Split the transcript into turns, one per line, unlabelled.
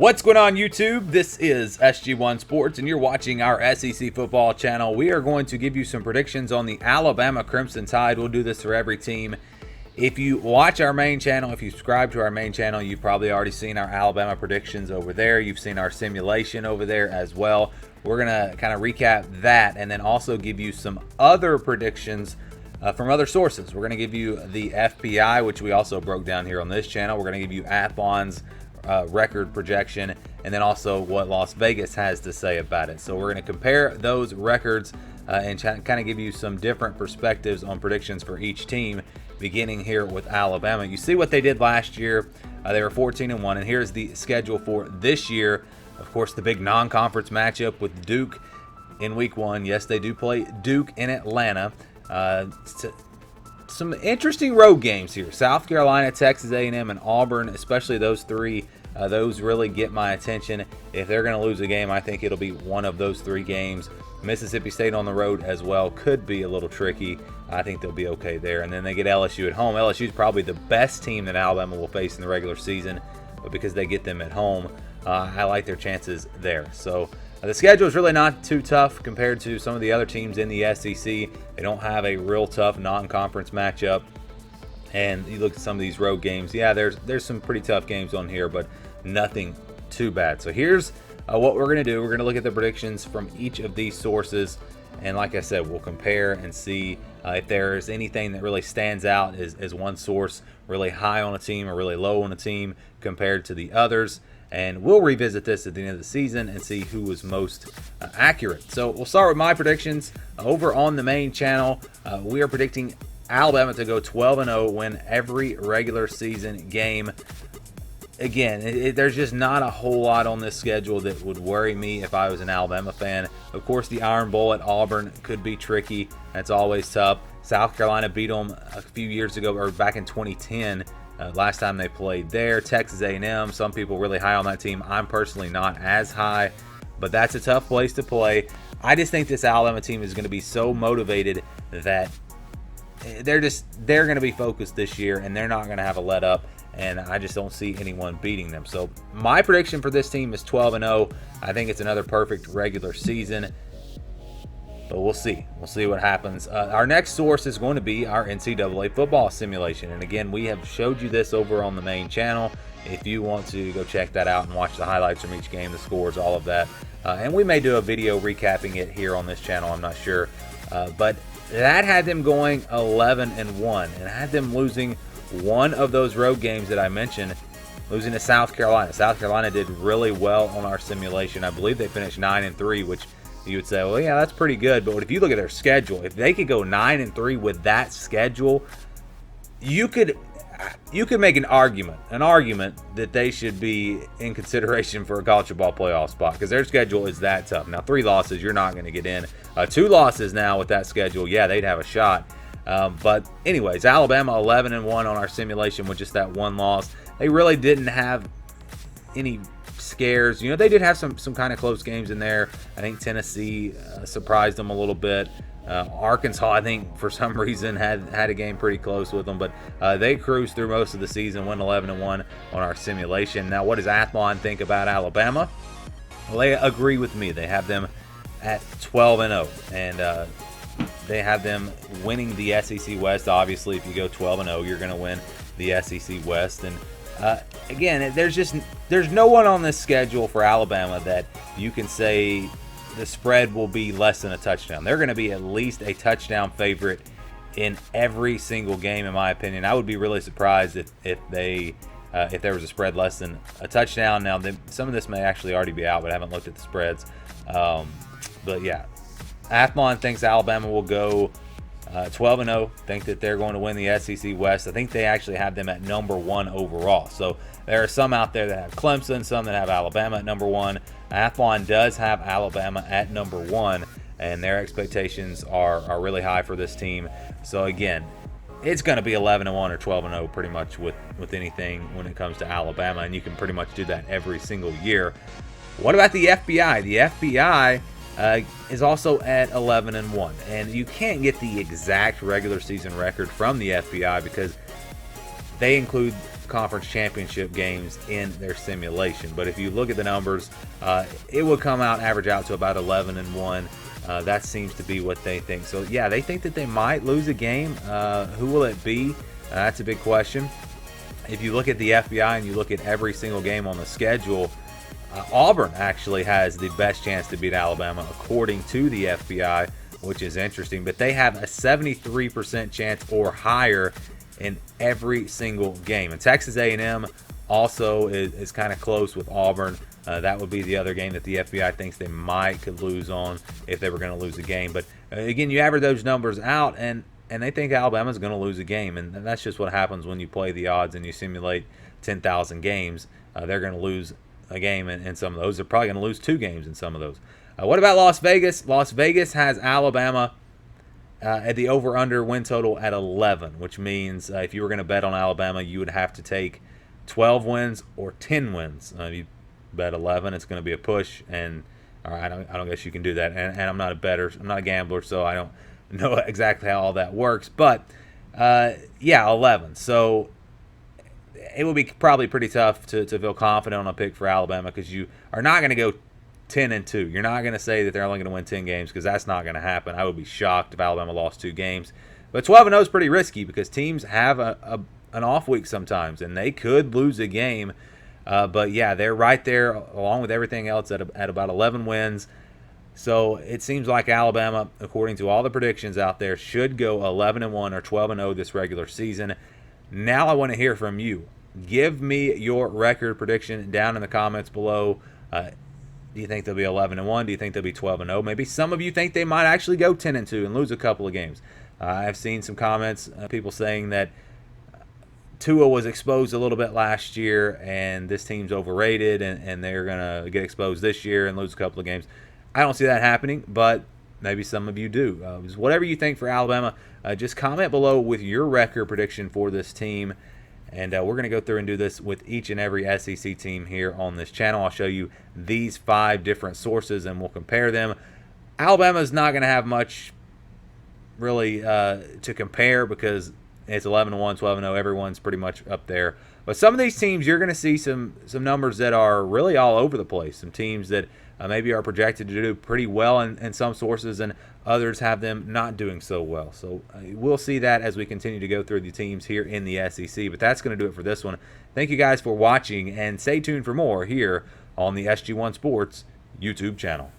What's going on, YouTube? This is SG1 Sports, and you're watching our SEC football channel. We are going to give you some predictions on the Alabama Crimson Tide. We'll do this for every team. If you watch our main channel, if you subscribe to our main channel, you've probably already seen our Alabama predictions over there. You've seen our simulation over there as well. We're going to kind of recap that and then also give you some other predictions from other sources. We're going to give you the FPI, which we also broke down here on this channel. We're going to give you Athlon's record projection, and then also what Las Vegas has to say about it. So we're going to compare those records and kind of give you some different perspectives on predictions for each team, beginning here with Alabama. You see what they did last year. They were 14-1, and here's the schedule for this year. Of course, the big non-conference matchup with Duke in week 1. Yes, they do play Duke in Atlanta. Some interesting road games here. South Carolina, Texas A&M, and Auburn, especially those three. Those really get my attention. If they're going to lose a game, I think it'll be one of those three games. Mississippi State on the road as well could be a little tricky. I think they'll be okay there. And then they get LSU at home. LSU is probably the best team that Alabama will face in the regular season, but because they get them at home, I like their chances there. So the schedule is really not too tough compared to some of the other teams in the SEC. They don't have a real tough non-conference matchup. And you look at some of these road games. Yeah, there's some pretty tough games on here, but nothing too bad. So here's what we're going to do. We're going to look at the predictions from each of these sources. And like I said, we'll compare and see if there's anything that really stands out as one source really high on a team or really low on a team compared to the others. And we'll revisit this at the end of the season and see who was most accurate. So we'll start with my predictions. Over on the main channel, we are predicting Alabama to go 12-0, win every regular season game. Again, there's just not a whole lot on this schedule that would worry me if I was an Alabama fan. Of course, the Iron Bowl at Auburn could be tricky. That's always tough. South Carolina beat them a few years ago, or back in 2010. Last time they played there. Texas A&M, some people really high on that team. I'm personally not as high, but that's a tough place to play. I just think this Alabama team is going to be so motivated that they're going to be focused this year, and they're not going to have a let up, and I just don't see anyone beating them. So my prediction for this team is 12-0. I think it's another perfect regular season, but we'll see. We'll see what happens. Our next source is going to be our NCAA football simulation. And again, we have showed you this over on the main channel. If you want to go check that out and watch the highlights from each game, the scores, all of that. And we may do a video recapping it here on this channel. I'm not sure. But that had them going 11-1 and had them losing one of those road games that I mentioned, losing to South Carolina. South Carolina did really well on our simulation. I believe they finished 9-3, which you would say, well, yeah, that's pretty good. But if you look at their schedule, if they could go 9-3 with that schedule, you could make an argument that they should be in consideration for a college football playoff spot, because their schedule is that tough. Now, 3 losses, you're not going to get in. 2 losses now with that schedule, yeah, they'd have a shot. But anyways, Alabama 11-1 on our simulation with just that 1 loss. They really didn't have any scares. You know, they did have some kind of close games in there. I think Tennessee surprised them a little bit. Arkansas, I think, for some reason had a game pretty close with them, but they cruised through most of the season, went 11-1 on our simulation. Now, what does Athlon think about Alabama? Well, they agree with me. They have them at 12-0, and they have them winning the SEC West. Obviously, if you go 12-0, you're going to win the SEC West. And again, there's no one on this schedule for Alabama that you can say the spread will be less than a touchdown. They're going to be at least a touchdown favorite in every single game, in my opinion. I would be really surprised if there was a spread less than a touchdown. Now, some of this may actually already be out, but I haven't looked at the spreads. But yeah, Athlon thinks Alabama will go 12-0. Think that they're going to win the SEC West. I think they actually have them at number 1 overall. So there are some out there that have Clemson, some that have Alabama at number 1. Athlon does have Alabama at number 1, and their expectations are really high for this team. So again, it's going to be 11-1 or 12-0 pretty much with anything when it comes to Alabama, and you can pretty much do that every single year. What about the FBI? The FBI is also at 11-1, and you can't get the exact regular season record from the FBI because they include conference championship games in their simulation. But if you look at the numbers, it would average out to about 11-1. That seems to be what they think. So yeah, they think that they might lose a game. Who will it be? That's a big question. If you look at the FPI and you look at every single game on the schedule, Auburn actually has the best chance to beat Alabama according to the FPI, which is interesting. But they have a 73% chance or higher in every single game. And Texas A&M also is kind of close with Auburn. That would be the other game that the FBI thinks they could lose on if they were going to lose a game. But again, you average those numbers out, and they think Alabama's going to lose a game. And that's just what happens when you play the odds and you simulate 10,000 games. They're going to lose a game in some of those. They're probably going to lose 2 games in some of those. What about Las Vegas? Las Vegas has Alabama at the over-under win total at 11, which means if you were going to bet on Alabama, you would have to take 12 wins or 10 wins. If you bet 11, it's going to be a push, and I don't guess you can do that. And I'm not a bettor, I'm not a gambler, so I don't know exactly how all that works. But yeah, 11. So it would be probably pretty tough to feel confident on a pick for Alabama, because you are not going to go 10-2. You're not going to say that they're only going to win 10 games, because that's not going to happen. I would be shocked if Alabama lost 2 games. But 12-0 is pretty risky, because teams have an off week sometimes, and they could lose a game. But yeah, they're right there along with everything else at about 11 wins. So it seems like Alabama, according to all the predictions out there, should go 11-1 or 12-0 this regular season. Now I want to hear from you. Give me your record prediction down in the comments below. Do you think they'll be 11-1? Do you think they'll be 12-0? Maybe some of you think they might actually go 10-2 and lose a couple of games. I've seen some comments, people saying that Tua was exposed a little bit last year, and this team's overrated, and they're going to get exposed this year and lose a couple of games. I don't see that happening, but maybe some of you do. Whatever you think for Alabama, just comment below with your record prediction for this team. And we're going to go through and do this with each and every SEC team here on this channel. I'll show you these 5 different sources, and we'll compare them. Alabama's not going to have much really to compare, because it's 11-1, 12-0. Everyone's pretty much up there. But some of these teams, you're going to see some numbers that are really all over the place. Some teams that maybe are projected to do pretty well in some sources, and others have them not doing so well. So we'll see that as we continue to go through the teams here in the SEC. But that's going to do it for this one. Thank you guys for watching, and stay tuned for more here on the SG1 Sports YouTube channel.